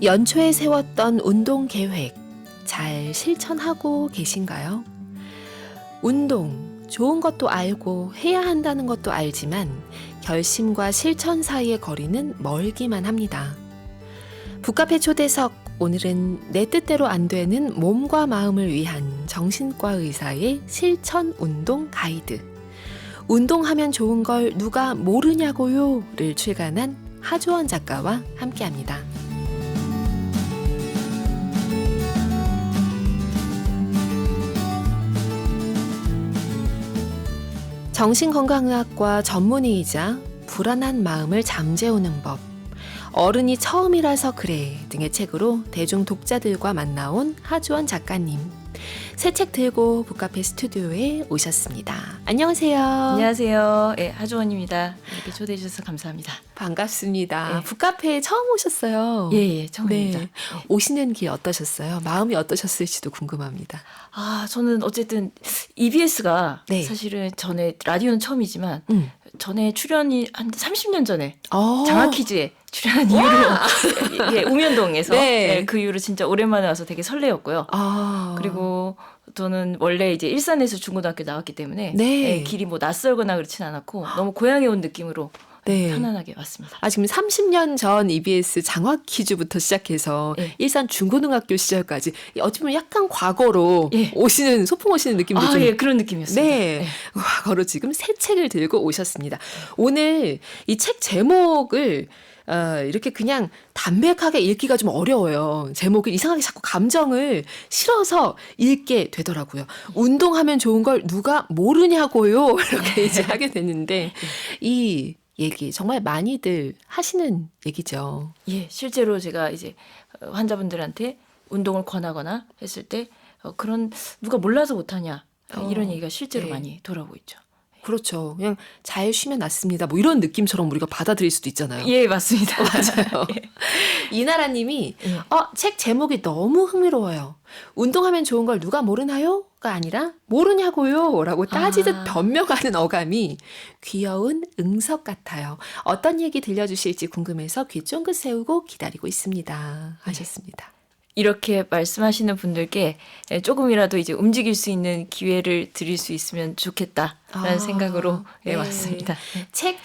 연초에 세웠던 운동 계획 잘 실천하고 계신가요? 운동, 좋은 것도 알고 해야 한다는 것도 알지만 결심과 실천 사이의 거리는 멀기만 합니다. 북카페 초대석, 오늘은 내 뜻대로 안 되는 몸과 마음을 위한 정신과 의사의 실천 운동 가이드. 운동하면 좋은 걸 누가 모르냐고요를 출간한 하주원 작가와 함께합니다. 정신건강의학과 전문의이자 불안한 마음을 잠재우는 법, 어른이 처음이라서 그래 등의 책으로 대중 독자들과 만나온 하주원 작가님. 새 책 들고 북카페 스튜디오에 오셨습니다. 안녕하세요. 안녕하세요. 네, 하주원입니다. 이렇게 초대해 주셔서 감사합니다. 반갑습니다. 네. 북카페에 처음 오셨어요. 예, 처음입니다. 네. 오시는 길 어떠셨어요? 마음이 어떠셨을지도 궁금합니다. 저는 어쨌든 EBS가 네. 사실은 전에 라디오는 처음이지만 전에 출연이 한 30년 전에 장학퀴즈에 출연한 이후로 예, 우면동에서 네. 예, 그 이후로 진짜 오랜만에 와서 되게 설레었고요. 그리고 저는 원래 이제 일산에서 중고등학교 나왔기 때문에 네. 예, 길이 뭐 낯설거나 그렇진 않았고 너무 고향에 온 느낌으로 네. 편안하게 왔습니다. 지금 30년 전 EBS 장학 퀴즈부터 시작해서 예. 일산 중고등학교 시절까지 어찌 보면 약간 과거로 예. 오시는 소풍 오시는 느낌도 좀 예, 그런 느낌이었습니다. 네. 과거로 지금 새 책을 들고 오셨습니다. 오늘 이 책 제목을 이렇게 그냥 담백하게 읽기가 좀 어려워요. 제목을 이상하게 자꾸 감정을 실어서 읽게 되더라고요. 운동하면 좋은 걸 누가 모르냐고요. 이렇게 이제 하게 됐는데 이 얘기 정말 많이들 하시는 얘기죠. 예, 실제로 제가 이제 환자분들한테 운동을 권하거나 했을 때 그런 누가 몰라서 못하냐 이런 얘기가 실제로 네. 많이 돌아오고 있죠. 그렇죠. 그냥 잘 쉬면 낫습니다. 뭐 이런 느낌처럼 우리가 받아들일 수도 있잖아요. 예, 맞습니다. 맞아요. 이나라님이 예. 책 제목이 너무 흥미로워요. 운동하면 좋은 걸 누가 모르나요?가 아니라 모르냐고요 라고 따지듯 변명하는 어감이 귀여운 응석 같아요. 어떤 얘기 들려주실지 궁금해서 귀 쫑긋 세우고 기다리고 있습니다 하셨습니다. 이렇게 말씀하시는 분들께 조금이라도 이제 움직일 수 있는 기회를 드릴 수 있으면 좋겠다라는 생각으로 네. 왔습니다. 책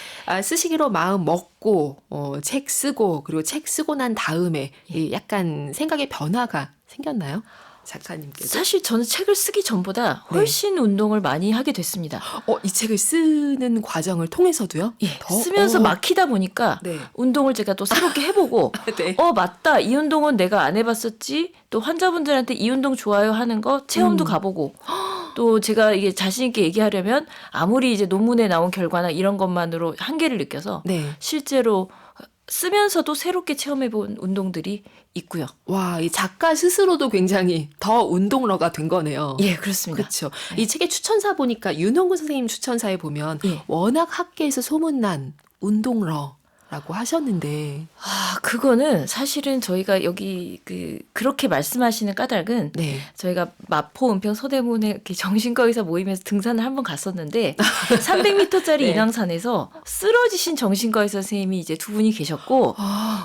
쓰시기로 마음 먹고 책 쓰고 그리고 책 쓰고 난 다음에 이 약간 생각의 변화가 생겼나요? 작가님께서? 사실 저는 책을 쓰기 전보다 훨씬 운동을 많이 하게 됐습니다. 이 책을 쓰는 과정을 통해서도요? 예, 쓰면서 막히다 보니까 네. 운동을 제가 또 새롭게 해보고 네. 맞다. 이 운동은 내가 안 해봤었지. 또 환자분들한테 이 운동 좋아요 하는 거 체험도 가보고 또 제가 이게 자신 있게 얘기하려면 아무리 이제 논문에 나온 결과나 이런 것만으로 한계를 느껴서 네. 실제로 쓰면서도 새롭게 체험해본 운동들이 있고요. 와, 이 작가 스스로도 굉장히 더 운동러가 된 거네요. 예, 그렇습니다. 그렇죠. 이 책의 추천사 보니까 윤홍근 선생님 추천사에 보면 예. 워낙 학계에서 소문난 운동러라고 하셨는데 그거는 사실은 저희가 여기 그렇게 말씀하시는 까닭은 네. 저희가 마포, 은평, 서대문에 이렇게 정신과 의사 모임에서 등산을 한번 갔었는데 300m짜리 네. 인왕산에서 쓰러지신 정신과 의사 선생님이 이제 두 분이 계셨고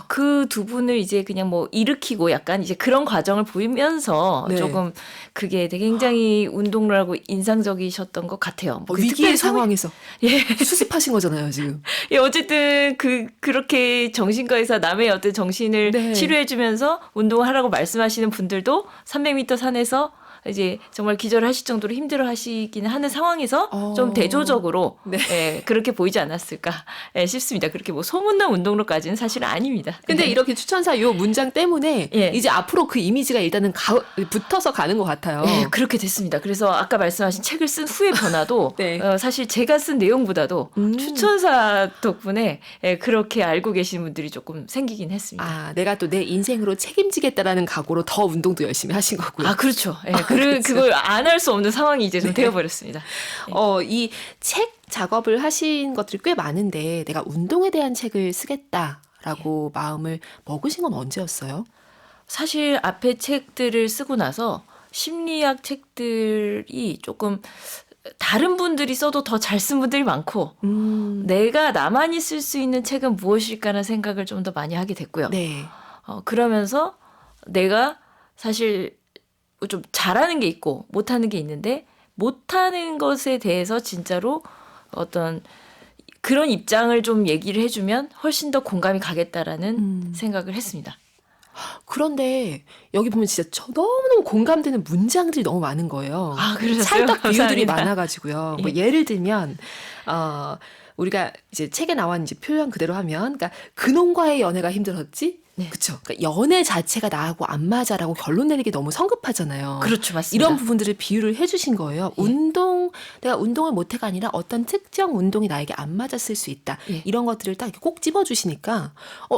그 두 분을 이제 그냥 뭐 일으키고 약간 이제 그런 과정을 보이면서 네. 조금 그게 되게 굉장히 운동이라고 인상적이셨던 것 같아요. 그 위기의 특별히 상황에서 예. 수습하신 거잖아요, 지금. 예, 어쨌든 그렇게 정신과 의사 남의 어떤 정신을 네. 치료해주면서 운동을 하라고 말씀하시는 분들도 300m 산에서 이제 정말 기절하실 정도로 힘들어하시기는 하는 상황에서 좀 대조적으로 네. 예, 그렇게 보이지 않았을까 싶습니다. 그렇게 뭐 소문난 운동로까지는 사실 아닙니다. 근데 네. 이렇게 추천사 요 문장 때문에 예. 이제 앞으로 그 이미지가 일단은 붙어서 가는 것 같아요. 예, 그렇게 됐습니다. 그래서 아까 말씀하신 책을 쓴 후의 변화도 네. 사실 제가 쓴 내용보다도 추천사 덕분에 그렇게 알고 계신 분들이 조금 생기긴 했습니다. 내가 또 내 인생으로 책임지겠다라는 각오로 더 운동도 열심히 하신 거고요. 그렇죠. 예, 그렇죠. 그걸 안 할 수 없는 상황이 이제 좀 되어버렸습니다. 이 책 작업을 하신 것들이 꽤 많은데 내가 운동에 대한 책을 쓰겠다라고 마음을 먹으신 건 언제였어요? 사실 앞에 책들을 쓰고 나서 심리학 책들이 조금 다른 분들이 써도 더 잘 쓴 분들이 많고 내가 나만이 쓸 수 있는 책은 무엇일까라는 생각을 좀 더 많이 하게 됐고요. 네. 그러면서 내가 사실 좀 잘하는 게 있고 못하는 게 있는데 못하는 것에 대해서 진짜로 어떤 그런 입장을 좀 얘기를 해주면 훨씬 더 공감이 가겠다라는 생각을 했습니다. 그런데 여기 보면 진짜 너무너무 공감되는 문장들이 너무 많은 거예요. 아, 그러셨어요? 찰떡 비유들이 감사합니다. 많아가지고요. 뭐 예. 예를 들면 우리가 이제 책에 나와 있는 이제 표현 그대로 하면, 그러니까 그놈과의 연애가 힘들었지. 네. 그렇죠. 그러니까 연애 자체가 나하고 안 맞아라고 결론 내리기 너무 성급하잖아요. 그렇죠, 맞습니다. 이런 부분들을 비유를 해주신 거예요. 예. 내가 운동을 못해가 아니라 어떤 특정 운동이 나에게 안 맞았을 수 있다. 예. 이런 것들을 딱 이렇게 꼭 집어주시니까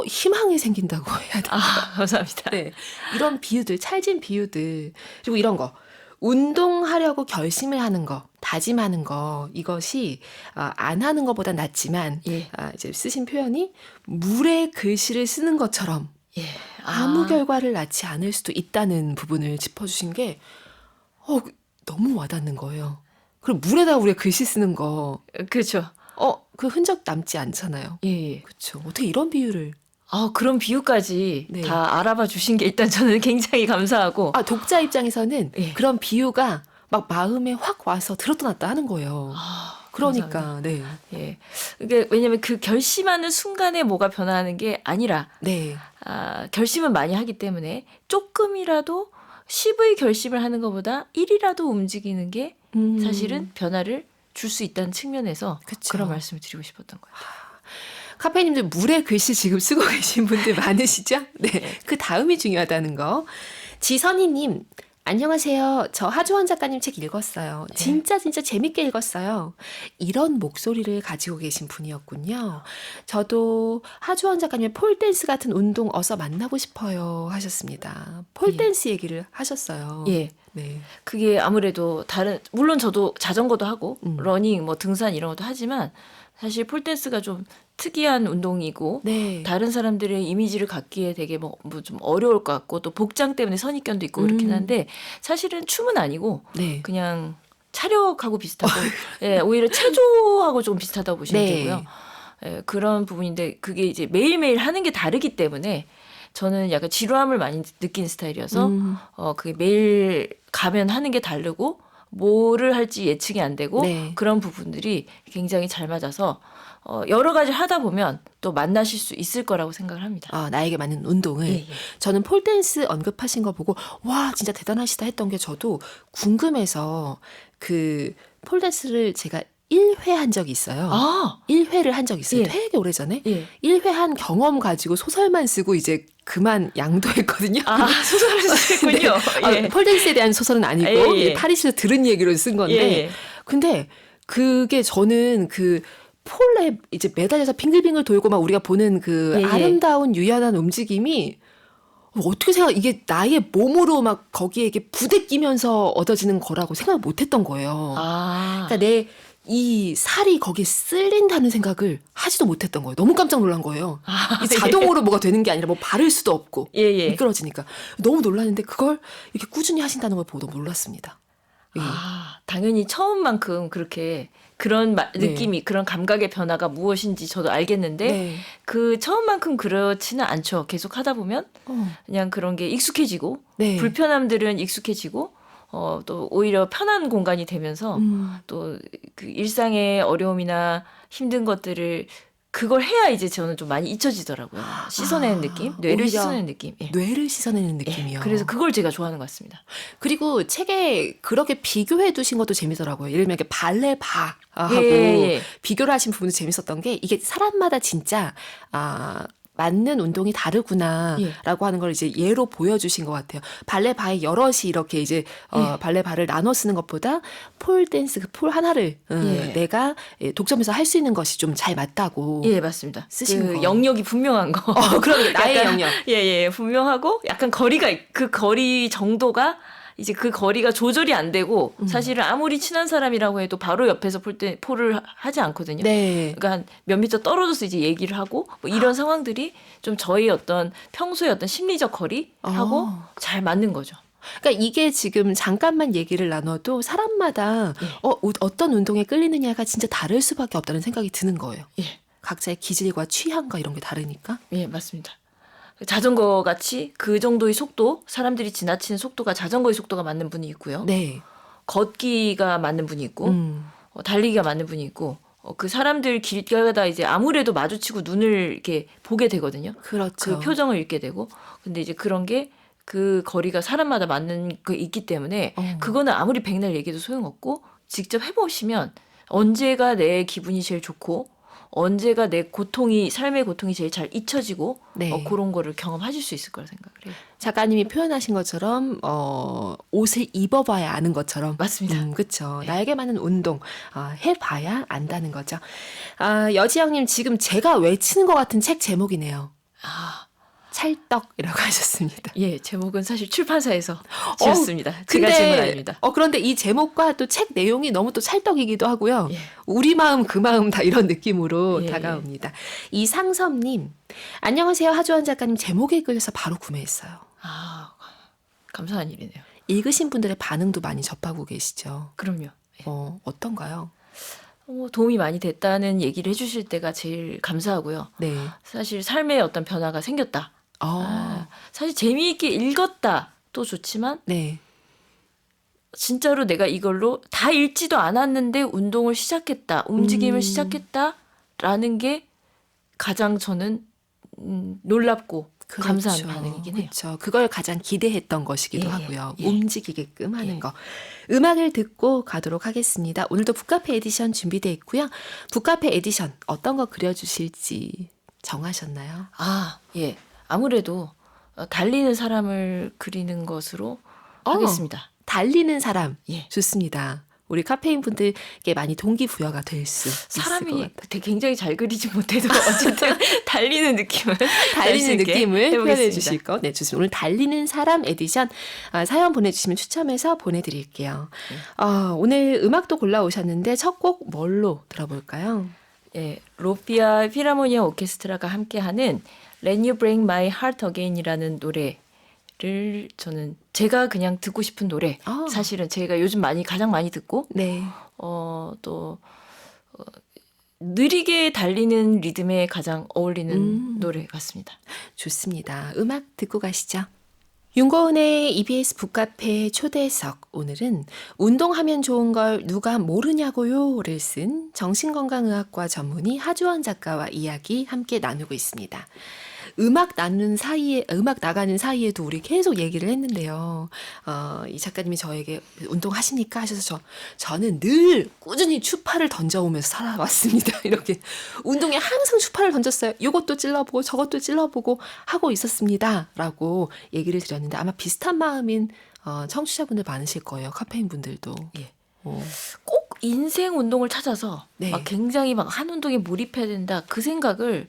희망이 생긴다고 해야 되나? 감사합니다. 네. 이런 비유들, 찰진 비유들. 그리고 이런 거. 운동하려고 결심을 하는 거, 다짐하는 거, 이것이 안 하는 것보다 낫지만 예. 이제 쓰신 표현이 물에 글씨를 쓰는 것처럼 예. 아무 결과를 낳지 않을 수도 있다는 부분을 짚어주신 게 너무 와닿는 거예요. 그리고 물에다 우리가 글씨 쓰는 거, 그렇죠. 그 흔적 남지 않잖아요. 예. 그렇죠. 어떻게 이런 비유를? 그런 비유까지 네. 다 알아봐 주신 게 일단 저는 굉장히 감사하고. 독자 입장에서는 예. 그런 비유가 막 마음에 확 와서 들었다 놨다 하는 거예요. 그러니까, 감사합니다. 네. 예. 그게 왜냐면 그 결심하는 순간에 뭐가 변화하는 게 아니라 네. 결심은 많이 하기 때문에 조금이라도 10의 결심을 하는 것보다 1이라도 움직이는 게 사실은 변화를 줄 수 있다는 측면에서 그쵸. 그런 말씀을 드리고 싶었던 거예요. 카페님들 물에 글씨 지금 쓰고 계신 분들 많으시죠? 네. 그 다음이 중요하다는 거. 지선이님, 안녕하세요. 저 하주원 작가님 책 읽었어요. 진짜 재밌게 읽었어요. 이런 목소리를 가지고 계신 분이었군요. 저도 하주원 작가님의 폴댄스 같은 운동 어서 만나고 싶어요 하셨습니다. 폴댄스 얘기를 하셨어요. 예. 네. 그게 아무래도 물론 저도 자전거도 하고 러닝, 뭐 등산 이런 것도 하지만 사실 폴댄스가 좀 특이한 운동이고 네. 다른 사람들의 이미지를 갖기에 되게 뭐 좀 어려울 것 같고 또 복장 때문에 선입견도 있고 그렇긴 한데 사실은 춤은 아니고 네. 그냥 차력하고 비슷하고 예, 오히려 체조하고 좀 비슷하다고 보시면 네. 되고요. 예, 그런 부분인데 그게 이제 매일매일 하는 게 다르기 때문에 저는 약간 지루함을 많이 느끼는 스타일이어서 그게 매일 가면 하는 게 다르고 뭐를 할지 예측이 안 되고 네. 그런 부분들이 굉장히 잘 맞아서 여러 가지 하다 보면 또 만나실 수 있을 거라고 생각을 합니다. 나에게 맞는 운동을. 예. 저는 폴댄스 언급하신 거 보고 와 진짜 대단하시다 했던 게 저도 궁금해서 그 폴댄스를 제가 1회 한 적이 있어요. 1회를 한 적이 있어요. 예. 되게 오래전에. 예. 1회 한 경험 가지고 소설만 쓰고 이제 그만 양도했거든요. 소설을 쓰셨군요. 예. 폴댄스에 대한 소설은 아니고 예, 예. 이제 파리시에서 들은 얘기로 쓴 건데 예. 근데 그게 저는 그 폴에 이제 매달려서 빙글빙글 돌고 막 우리가 보는 그 예, 예. 아름다운 유연한 움직임이 어떻게 이게 나의 몸으로 막 거기에 이게 부대끼면서 얻어지는 거라고 생각을 못 했던 거예요. 그러니까 내 이 살이 거기에 쓸린다는 생각을 하지도 못했던 거예요. 너무 깜짝 놀란 거예요. 이 자동으로 뭐가 되는 게 아니라 뭐 바를 수도 없고 예. 미끄러지니까 너무 놀랐는데 그걸 이렇게 꾸준히 하신다는 걸 보고 너무 놀랐습니다. 예. 당연히 처음만큼 그렇게 그런 느낌이 그런 감각의 변화가 무엇인지 저도 알겠는데 네. 그 처음만큼 그렇지는 않죠. 계속 하다 보면 그냥 그런 게 익숙해지고 네. 불편함들은 익숙해지고 또 오히려 편한 공간이 되면서 또 그 일상의 어려움이나 힘든 것들을 그걸 해야 이제 저는 좀 많이 잊혀지더라고요. 씻어내는 느낌, 뇌를 오히려 씻어내는 느낌. 예. 뇌를 씻어내는 느낌이요. 그래서 그걸 제가 좋아하는 것 같습니다. 그리고 책에 그렇게 비교해 두신 것도 재밌더라고요. 예를 들면 이렇게 발레 바하고 예. 비교를 하신 부분도 재밌었던 게 이게 사람마다 진짜 맞는 운동이 다르구나라고 하는 걸 이제 예로 보여주신 것 같아요. 발레 바에 여럿이 이렇게 이제 발레 바를 나눠 쓰는 것보다 폴 댄스 그 폴 하나를 내가 독점해서 할 수 있는 것이 좀 잘 맞다고. 예, 맞습니다. 쓰신 거. 영역이 분명한 거. 그러니까 나의 약간, 영역. 예, 분명하고 약간 그 거리 정도가 이제 그 거리가 조절이 안 되고 사실은 아무리 친한 사람이라고 해도 바로 옆에서 폴을 하지 않거든요. 네. 그러니까 한 몇 미터 떨어져서 이제 얘기를 하고 뭐 이런 상황들이 좀 저희 어떤 평소의 어떤 심리적 거리하고 잘 맞는 거죠. 그러니까 이게 지금 잠깐만 얘기를 나눠도 사람마다 어떤 운동에 끌리느냐가 진짜 다를 수밖에 없다는 생각이 드는 거예요. 예. 각자의 기질과 취향과 이런 게 다르니까. 예, 맞습니다. 자전거 같이 그 정도의 속도, 사람들이 지나치는 속도가 자전거의 속도가 맞는 분이 있고요. 네. 걷기가 맞는 분이 있고, 달리기가 맞는 분이 있고, 그 사람들 길 가다 이제 아무래도 마주치고 눈을 이렇게 보게 되거든요. 그렇죠. 그 표정을 읽게 되고. 근데 이제 그런 게 그 거리가 사람마다 맞는 게 있기 때문에 그거는 아무리 백날 얘기해도 소용없고 직접 해보시면 언제가 내 기분이 제일 좋고 언제가 내 고통이 삶의 고통이 제일 잘 잊혀지고 네. 그런 거를 경험하실 수 있을 거라 생각을 해요. 작가님이 표현하신 것처럼 옷을 입어봐야 아는 것처럼 맞습니다. 그렇죠. 나에게 맞는 운동 해봐야 안다는 거죠. 여지영님 지금 제가 외치는 것 같은 책 제목이네요. 아, 찰떡이라고 하셨습니다. 예, 제목은 사실 출판사에서 지었습니다. 제가 근데, 지은 건 아닙니다. 그런데 이 제목과 또 책 내용이 너무 또 찰떡이기도 하고요. 예. 우리 마음 그 마음 다 이런 느낌으로 예. 다가옵니다. 이상섭님, 안녕하세요 하주원 작가님 제목에 끌려서 바로 구매했어요. 아, 감사한 일이네요. 읽으신 분들의 반응도 많이 접하고 계시죠. 그럼요. 예. 어떤가요? 도움이 많이 됐다는 얘기를 해주실 때가 제일 감사하고요. 네. 사실 삶에 어떤 변화가 생겼다. 사실 재미있게 읽었다 또 좋지만 네. 진짜로 내가 이걸로 다 읽지도 않았는데 운동을 시작했다, 움직임을 시작했다라는 게 가장 저는 놀랍고 감사한 반응이긴 해요. 그렇죠. 그걸 가장 기대했던 것이기도 예, 하고요. 예. 움직이게끔 하는 예. 거. 음악을 듣고 가도록 하겠습니다. 오늘도 북카페 에디션 준비되어 있고요. 북카페 에디션 어떤 거 그려주실지 정하셨나요? 예. 아무래도 달리는 사람을 그리는 것으로 하겠습니다. 달리는 사람. 예. 좋습니다. 우리 카페인 분들께 많이 동기부여가 될 수 있을 것 사람이 같아요. 되게 굉장히 잘 그리지 못해도 어쨌든 달리는 느낌을 달리는 느낌을 표현해 해보겠습니다. 주실 거. 네, 좋습니다. 오늘 달리는 사람 에디션 사연 보내주시면 추첨해서 보내드릴게요. 오늘 음악도 골라오셨는데 첫 곡 뭘로 들어볼까요? 예, 로피아 필하모니아 오케스트라가 함께하는 Let You Break My Heart Again이라는 노래를 저는 제가 그냥 듣고 싶은 노래. 사실은 제가 요즘 가장 많이 듣고 네. 또 느리게 달리는 리듬에 가장 어울리는 노래 같습니다. 좋습니다. 음악 듣고 가시죠. 윤고은의 EBS 북카페 초대석. 오늘은 운동하면 좋은 걸 누가 모르냐고요를 쓴 정신건강의학과 전문의 하주원 작가와 이야기 함께 나누고 있습니다. 음악 나가는 사이에도 우리 계속 얘기를 했는데요. 이 작가님이 저에게 운동하십니까? 하셔서 저는 늘 꾸준히 추파를 던져오면서 살아왔습니다. 이렇게 운동에 항상 추파를 던졌어요. 이것도 찔러보고 저것도 찔러보고 하고 있었습니다. 라고 얘기를 드렸는데 아마 비슷한 마음인 청취자분들 많으실 거예요. 카페인 분들도. 예. 꼭 인생 운동을 찾아서 네. 막 굉장히 막 한 운동에 몰입해야 된다. 그 생각을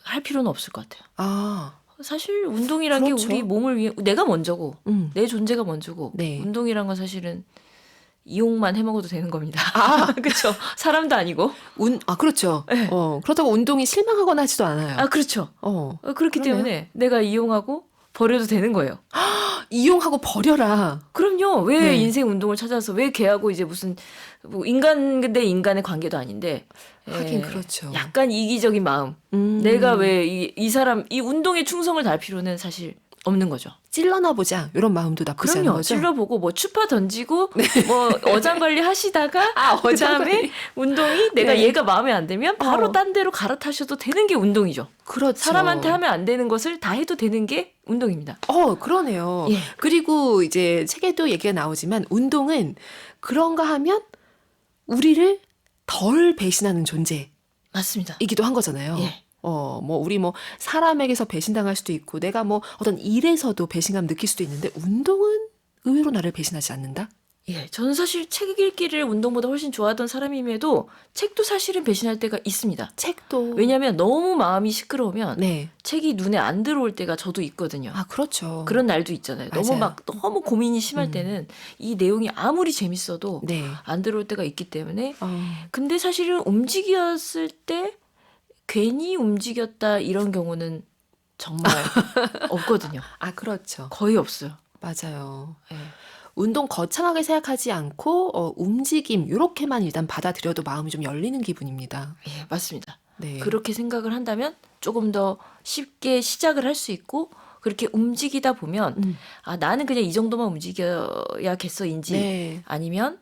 할 필요는 없을 것 같아요. 사실 운동이란 그렇죠. 게 우리 몸을 위해 내가 먼저고 내 존재가 먼저고 네. 운동이란 건 사실은 이용만 해 먹어도 되는 겁니다. 그렇죠. 사람도 아니고. 그렇죠. 네. 그렇다고 운동이 실망하거나 하지도 않아요. 그렇죠. 그렇기 그러네요. 때문에 내가 이용하고 버려도 되는 거예요. 이용하고 버려라. 그럼요. 왜 네. 인생 운동을 찾아서 왜 걔하고 이제 무슨 뭐 인간 대 인간의 관계도 아닌데 하긴 그렇죠. 약간 이기적인 마음. 내가 왜 이 사람 이 운동에 충성을 다할 필요는 사실 없는 거죠. 찔러나 보자. 이런 마음도 나쁘지 않은 그럼요. 거죠. 찔러보고 뭐 추파 던지고 뭐 어장관리 하시다가 그다음에 운동이 내가 네. 얘가 마음에 안 들면 바로 딴 데로 갈아타셔도 되는 게 운동이죠. 그렇죠. 사람한테 하면 안 되는 것을 다 해도 되는 게 운동입니다. 그러네요. 예. 그리고 이제 책에도 얘기가 나오지만 운동은 그런가 하면 우리를 덜 배신하는 존재이기도 맞습니다. 한 거잖아요. 예. 우리 사람에게서 배신당할 수도 있고 내가 어떤 일에서도 배신감 느낄 수도 있는데 운동은 의외로 나를 배신하지 않는다? 예, 저는 사실 책 읽기를 운동보다 훨씬 좋아하던 사람임에도 책도 사실은 배신할 때가 있습니다. 책도. 왜냐하면 너무 마음이 시끄러우면 네. 책이 눈에 안 들어올 때가 저도 있거든요. 그렇죠. 그런 날도 있잖아요. 맞아요. 너무 고민이 심할 때는 이 내용이 아무리 재밌어도 네. 안 들어올 때가 있기 때문에 근데 사실은 움직였을 때 괜히 움직였다 이런 경우는 정말 없거든요. 그렇죠. 거의 없어요. 맞아요. 예. 운동 거창하게 생각하지 않고 움직임 이렇게만 일단 받아들여도 마음이 좀 열리는 기분입니다. 예, 맞습니다. 네. 그렇게 생각을 한다면 조금 더 쉽게 시작을 할 수 있고 그렇게 움직이다 보면 아 나는 그냥 이 정도만 움직여야겠어인지 네. 아니면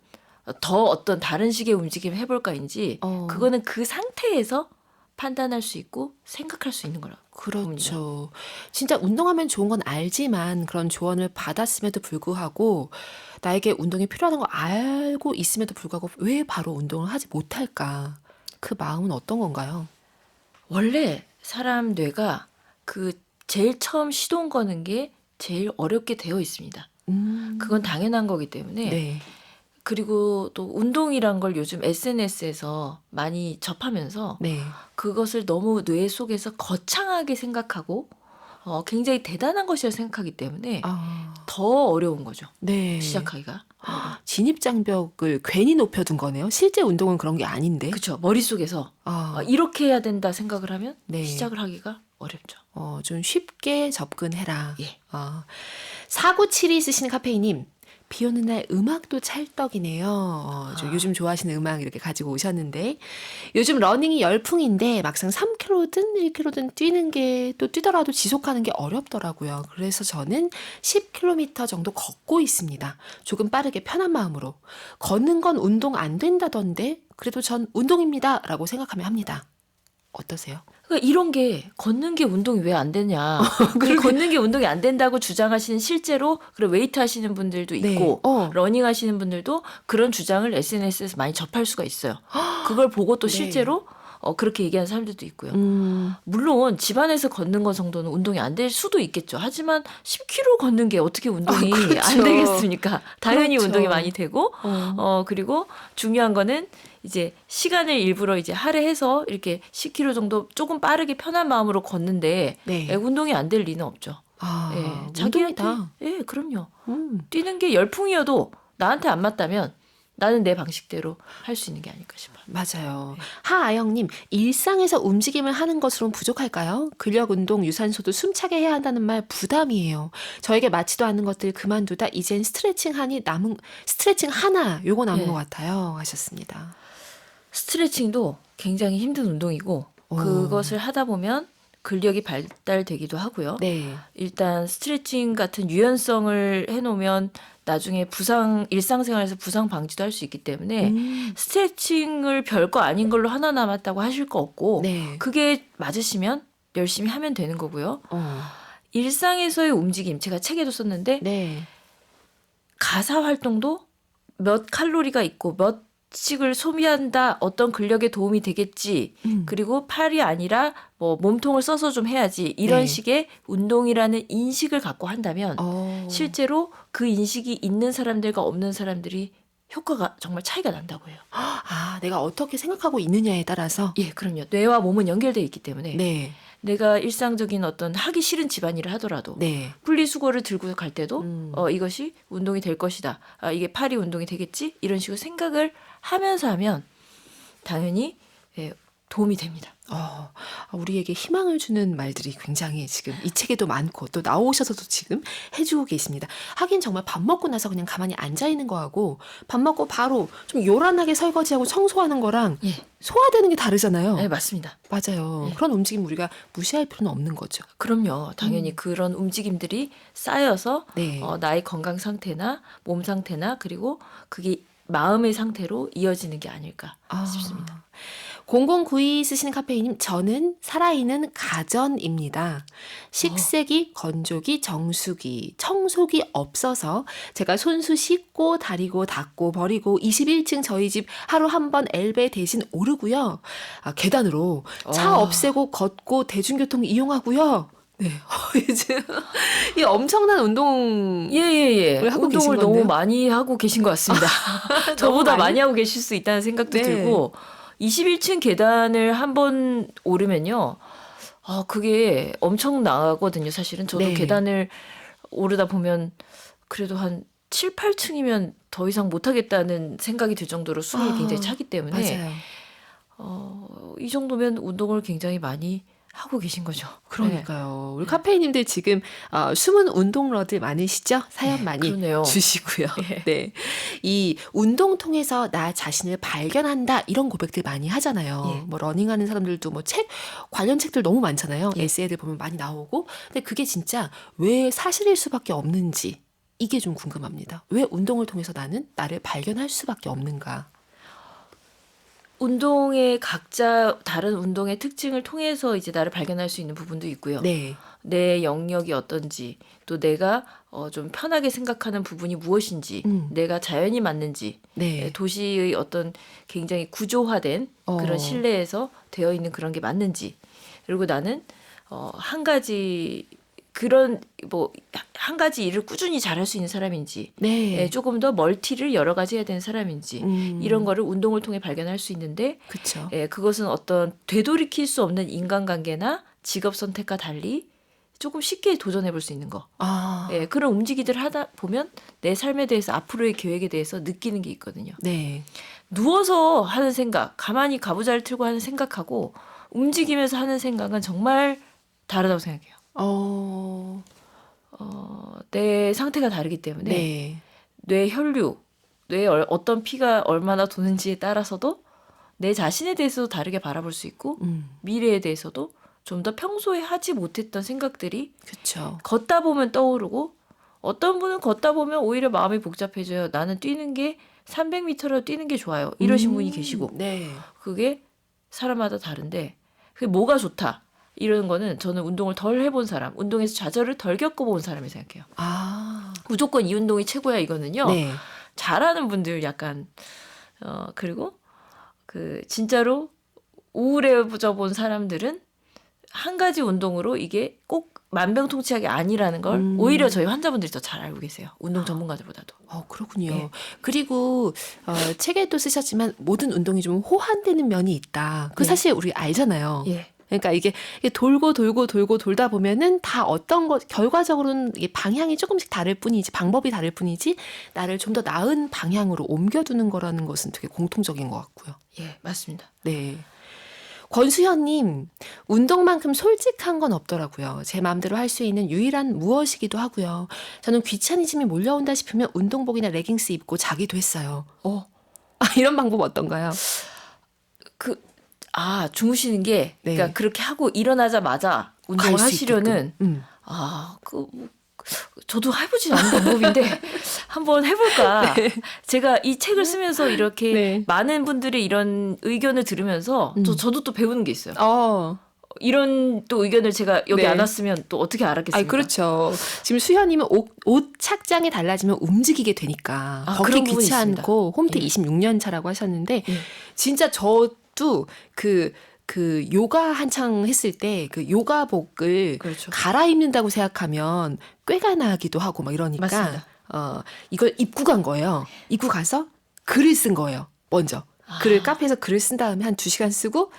더 어떤 다른 식의 움직임을 해볼까인지 그거는 그 상태에서 판단할 수 있고 생각할 수 있는 거라고 봅니다. 그렇죠. 진짜 운동하면 좋은 건 알지만 그런 조언을 받았음에도 불구하고 나에게 운동이 필요하다는 걸 알고 있음에도 불구하고 왜 바로 운동을 하지 못할까? 그 마음은 어떤 건가요? 원래 사람 뇌가 그 제일 처음 시동 거는 게 제일 어렵게 되어 있습니다. 그건 당연한 거기 때문에 네. 그리고 또 운동이란 걸 요즘 SNS에서 많이 접하면서 네. 그것을 너무 뇌 속에서 거창하게 생각하고 굉장히 대단한 것이라 생각하기 때문에 아, 더 어려운 거죠. 네. 시작하기가. 진입장벽을 괜히 높여둔 거네요. 실제 운동은 그런 게 아닌데. 그렇죠. 머릿속에서 아, 이렇게 해야 된다 생각을 하면 네. 시작을 하기가 어렵죠. 좀 쉽게 접근해라. 예. 4972 쓰시는 카페이님. 비 오는 날 음악도 찰떡이네요. 저 요즘 좋아하시는 음악 이렇게 가지고 오셨는데 요즘 러닝이 열풍인데 막상 3km든 1km든 뛰는 게 또 뛰더라도 지속하는 게 어렵더라고요. 그래서 저는 10km 정도 걷고 있습니다. 조금 빠르게 편한 마음으로. 걷는 건 운동 안 된다던데 그래도 전 운동입니다. 라고 생각하며 합니다. 어떠세요? 그러니까 이런 게 걷는 게 운동이 왜 안 되냐. 걷는 게 운동이 안 된다고 주장하시는 실제로 그래 웨이트 하시는 분들도 네. 있고 러닝 하시는 분들도 그런 주장을 SNS에서 많이 접할 수가 있어요. 그걸 보고 또 네. 실제로 그렇게 얘기하는 사람들도 있고요. 물론 집안에서 걷는 것 정도는 운동이 안 될 수도 있겠죠. 하지만 10km 걷는 게 어떻게 운동이 그렇죠. 안 되겠습니까? 당연히 그렇죠. 운동이 많이 되고 그리고 중요한 거는 이제 시간을 일부러 이제 할애해서 이렇게 10km 정도 조금 빠르게 편한 마음으로 걷는데 네. 운동이 안 될 리는 없죠. 아, 자기한테 운동이다. 그럼요. 음. 뛰는 게 열풍이어도 나한테 안 맞다면 나는 내 방식대로 할 수 있는 게 아닐까 싶어요. 맞아요. 하아영님, 일상에서 움직임을 하는 것으로는 부족할까요? 근력 운동, 유산소도 숨차게 해야 한다는 말 부담이에요. 저에게 맞지도 않는 것들 그만두다 이젠 스트레칭 하나 요거 남은 것 같아요. 하셨습니다. 스트레칭도 굉장히 힘든 운동이고 그것을 하다 보면 근력이 발달되기도 하고요. 네. 일단 스트레칭 같은 유연성을 해놓으면 나중에 일상생활에서 부상 방지도 할 수 있기 때문에 스트레칭을 별거 아닌 걸로 하나 남았다고 하실 거 없고 네. 그게 맞으시면 열심히 하면 되는 거고요. 일상에서의 움직임 제가 책에도 썼는데 네. 가사 활동도 몇 칼로리가 있고 몇 식을 소비한다 어떤 근력에 도움이 되겠지 그리고 팔이 아니라 뭐 몸통을 써서 좀 해야지 이런 네. 식의 운동이라는 인식을 갖고 한다면 실제로 그 인식이 있는 사람들과 없는 사람들이 효과가 정말 차이가 난다고 해요. 아, 내가 어떻게 생각하고 있느냐에 따라서. 예, 그럼요. 뇌와 몸은 연결되어 있기 때문에 네. 내가 일상적인 어떤 하기 싫은 집안일을 하더라도 네. 분리수거를 들고 갈 때도 이것이 운동이 될 것이다. 이게 팔이 운동이 되겠지? 이런 식으로 생각을 하면서 하면 당연히 도움이 됩니다. 우리에게 희망을 주는 말들이 굉장히 지금 이 책에도 많고 또 나오셔서도 지금 해주고 계십니다. 하긴 정말 밥 먹고 나서 그냥 가만히 앉아있는 거하고 밥 먹고 바로 좀 요란하게 설거지하고 청소하는 거랑 예. 소화되는 게 다르잖아요. 네, 맞습니다. 맞아요. 네. 그런 움직임 우리가 무시할 필요는 없는 거죠. 그럼요. 당연히 그런 움직임들이 쌓여서 네. 나의 건강 상태나 몸 상태나 그리고 그게 마음의 상태로 이어지는 게 아닐까 싶습니다. 0092 쓰시는 카페이님, 저는 살아있는 가전입니다. 식세기, 건조기, 정수기, 청소기 없어서 제가 손수 씻고 다리고 닦고 버리고 21층 저희 집 하루 한 번 엘베 대신 오르고요. 계단으로 차 없애고 걷고 대중교통 이용하고요. 네, 이제 이 엄청난 운동 하고 계신 운동을 건데요? 너무 많이 하고 계신 것 같습니다. 저보다 너무 많이 하고 계실 수 있다는 생각도 네. 들고 21층 계단을 한 번 오르면요. 그게 엄청나거든요. 사실은 저도 네. 계단을 오르다 보면 그래도 한 7, 8층이면 더 이상 못하겠다는 생각이 들 정도로 숨이 굉장히 차기 때문에 맞아요. 이 정도면 운동을 굉장히 많이 하고 계신 거죠. 그러니까요. 우리 카페인님들 지금 숨은 운동러들 많으시죠? 사연 네, 많이 그러네요. 주시고요. 네, 이 운동 통해서 나 자신을 발견한다 이런 고백들 많이 하잖아요. 예. 뭐 러닝하는 사람들도 뭐 책 관련 책들 너무 많잖아요. 예. 에세이들 보면 많이 나오고. 근데 그게 진짜 왜 사실일 수밖에 없는지 이게 좀 궁금합니다. 왜 운동을 통해서 나는 나를 발견할 수밖에 없는가? 운동의 각자 다른 운동의 특징을 통해서 이제 나를 발견할 수 있는 부분도 있고요. 네, 내 영역이 어떤지, 또 내가 좀 편하게 생각하는 부분이 무엇인지, 내가 자연이 맞는지, 네, 도시의 어떤 굉장히 구조화된 그런 실내에서 되어 있는 그런 게 맞는지, 그리고 나는 한 가지 그런 뭐 한 가지 일을 꾸준히 잘할 수 있는 사람인지, 네, 조금 더 멀티를 여러 가지 해야 되는 사람인지, 이런 거를 운동을 통해 발견할 수 있는데, 그렇죠. 그것은 어떤 되돌이킬 수 없는 인간관계나 직업 선택과 달리 조금 쉽게 도전해 볼 수 있는 거. 그런 움직이들 하다 보면 내 삶에 대해서 앞으로의 계획에 대해서 느끼는 게 있거든요. 네, 누워서 하는 생각, 가만히 가부좌를 틀고 하는 생각하고 움직이면서 하는 생각은 정말 다르다고 생각해요. 내 상태가 다르기 때문에 네, 뇌 혈류, 뇌에 어떤 피가 얼마나 도는지에 따라서도 내 자신에 대해서도 다르게 바라볼 수 있고 미래에 대해서도 좀 더 평소에 하지 못했던 생각들이 그렇죠. 걷다 보면 떠오르고, 어떤 분은 걷다 보면 오히려 마음이 복잡해져요. 나는 뛰는 게 300m로 뛰는 게 좋아요. 이러신 분이 계시고, 네, 그게 사람마다 다른데 그게 뭐가 좋다 이런 거는 저는 운동을 덜 해본 사람, 운동에서 좌절을 덜 겪어본 사람이 생각해요. 무조건 이 운동이 최고야 이거는요. 네, 잘하는 분들 약간 그리고 그 진짜로 우울해져 본 사람들은 한 가지 운동으로 이게 꼭 만병통치약이 아니라는 걸 오히려 저희 환자분들이 더 잘 알고 계세요. 운동 전문가들보다도. 그렇군요. 예. 그리고 책에도 쓰셨지만 모든 운동이 좀 호환되는 면이 있다. 그 예. 사실 우리 알잖아요. 예. 그러니까 이게 돌고 돌고 돌고 돌다 보면은 다 어떤 것 결과적으로는 이게 방향이 조금씩 다를 뿐이지 방법이 다를 뿐이지 나를 좀 더 나은 방향으로 옮겨두는 거라는 것은 되게 공통적인 것 같고요. 예, 맞습니다. 네. 권수현님, 운동만큼 솔직한 건 없더라고요. 제 마음대로 할 수 있는 유일한 무엇이기도 하고요. 저는 귀차니즘이 몰려온다 싶으면 운동복이나 레깅스 입고 자기도 했어요. 이런 방법 어떤가요? 주무시는 게, 네. 그러니까 그렇게 하고 일어나자마자 운동을 갈수 하시려는, 있게끔. 저도 해보진 않은 방법인데, 한번 해볼까. 제가 이 책을 쓰면서 이렇게 네. 많은 분들의 이런 의견을 들으면서, 저도 또 배우는 게 있어요. 이런 또 의견을 제가 여기 네. 안 왔으면 또 어떻게 알았겠습니까? 그렇죠. 지금 수현님은 옷 착장이 달라지면 움직이게 되니까 그런 걷기 부분이 귀찮고 홈트 예. 26년 차라고 하셨는데 예. 진짜 저도 그 요가 한창 했을 때 그 요가복을 그렇죠. 갈아입는다고 생각하면 꾀가 나기도 하고 막 이러니까 맞습니다. 이걸 입고 간 거예요. 입고 가서 글을 쓴 거예요. 먼저. 글을 카페에서 글을 쓴 다음에 한 2시간 쓰고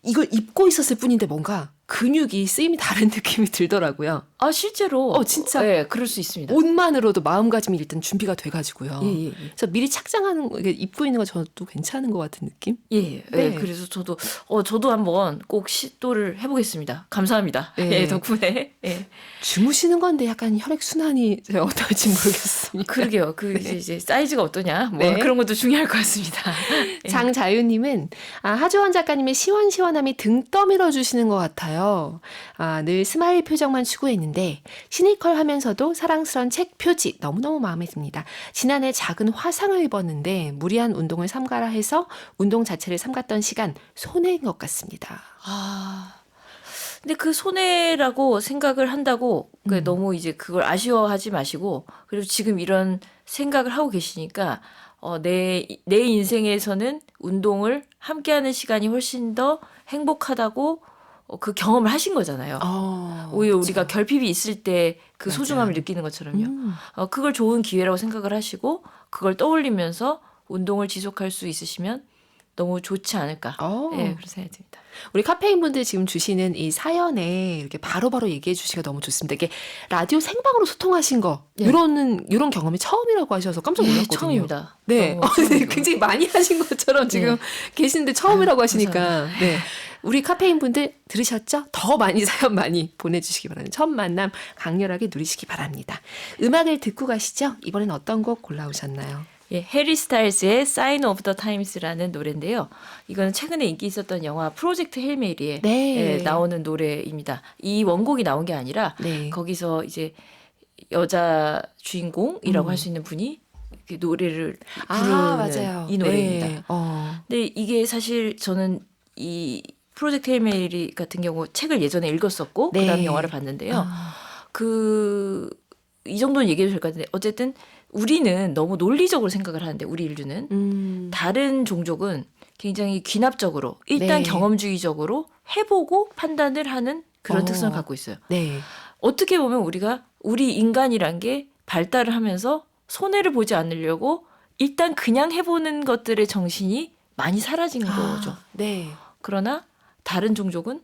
이걸 입고 있었을 뿐인데 뭔가 근육이 쓰임이 다른 느낌이 들더라고요. 실제로. 진짜. 네, 그럴 수 있습니다. 옷만으로도 마음가짐이 일단 준비가 돼가지고요. 예. 그래서 미리 착장하는 거, 이게 입고 있는 거 저도 괜찮은 것 같은 느낌? 예. 네. 그래서 저도 한번 꼭 시도를 해보겠습니다. 감사합니다. 예. 덕분에. 예. 주무시는 건데 약간 혈액순환이 어떨지 모르겠습니다. 그러게요. 이제 사이즈가 어떠냐. 뭐 네. 그런 것도 중요할 것 같습니다. 예. 장자유님은 하조원 작가님의 시원시원함이 등 떠밀어 주시는 것 같아요. 늘 스마일 표정만 추구했는데 시니컬하면서도 사랑스러운 책 표지 너무너무 마음에 듭니다. 지난해 작은 화상을 입었는데 무리한 운동을 삼가라 해서 운동 자체를 삼갔던 시간 손해인 것 같습니다. 근데 그 손해라고 생각을 한다고 너무 이제 그걸 아쉬워하지 마시고, 그리고 지금 이런 생각을 하고 계시니까 내 인생에서는 운동을 함께하는 시간이 훨씬 더 행복하다고 그 경험을 하신 거잖아요. 오히려 그렇죠. 우리가 결핍이 있을 때 그 맞아요. 소중함을 느끼는 것처럼요. 그걸 좋은 기회라고 생각을 하시고 그걸 떠올리면서 운동을 지속할 수 있으시면 너무 좋지 않을까. 그런 생각이 듭니다. 우리 카페인 분들 지금 주시는 이 사연에 이렇게 바로바로 얘기해 주시기가 너무 좋습니다. 이게 라디오 생방으로 소통하신 거, 이런 경험이 처음이라고 하셔서 깜짝 놀랐거든요. 처음입니다. 네. 굉장히 많이 하신 것처럼 지금 계시는데 처음이라고 하시니까. 네. 우리 카페인 분들 들으셨죠? 더 많이 사연 많이 보내주시기 바랍니다. 첫 만남 강렬하게 누리시기 바랍니다. 음악을 듣고 가시죠. 이번엔 어떤 곡 골라오셨나요? 예, 해리 스타일스의 Sign of the Times라는 노래인데요. 이거는 최근에 인기 있었던 영화 프로젝트 헤일 메리에 네. 나오는 노래입니다. 이 원곡이 나온 게 아니라 네. 거기서 이제 여자 주인공이라고 할 수 있는 분이 그 노래를 부르는 맞아요. 이 노래입니다. 네. 근데 이게 사실 저는 이 프로젝트 헤일 메리 같은 경우 책을 예전에 읽었었고 네. 그다음에 영화를 봤는데요. 이 정도는 얘기해도 될 것 같은데 어쨌든 우리는 너무 논리적으로 생각을 하는데 우리 인류는 다른 종족은 굉장히 귀납적으로 일단 네. 경험주의적으로 해보고 판단을 하는 그런 특성을 갖고 있어요. 네. 어떻게 보면 우리 인간이란 게 발달을 하면서 손해를 보지 않으려고 일단 그냥 해보는 것들의 정신이 많이 사라진 거죠. 네. 그러나 다른 종족은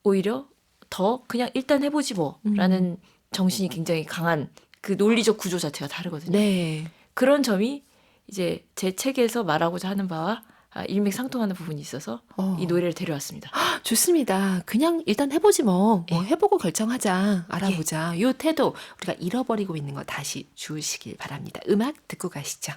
오히려 더 그냥 일단 해보지 뭐라는 정신이 굉장히 강한 그 논리적 구조 자체가 다르거든요. 네. 그런 점이 이제 제 책에서 말하고자 하는 바와 일맥상통하는 부분이 있어서 이 노래를 데려왔습니다. 좋습니다. 그냥 일단 해보지 뭐 해보고 결정하자, 알아보자. 요 태도 우리가 잃어버리고 있는 거 다시 주우시길 바랍니다. 음악 듣고 가시죠.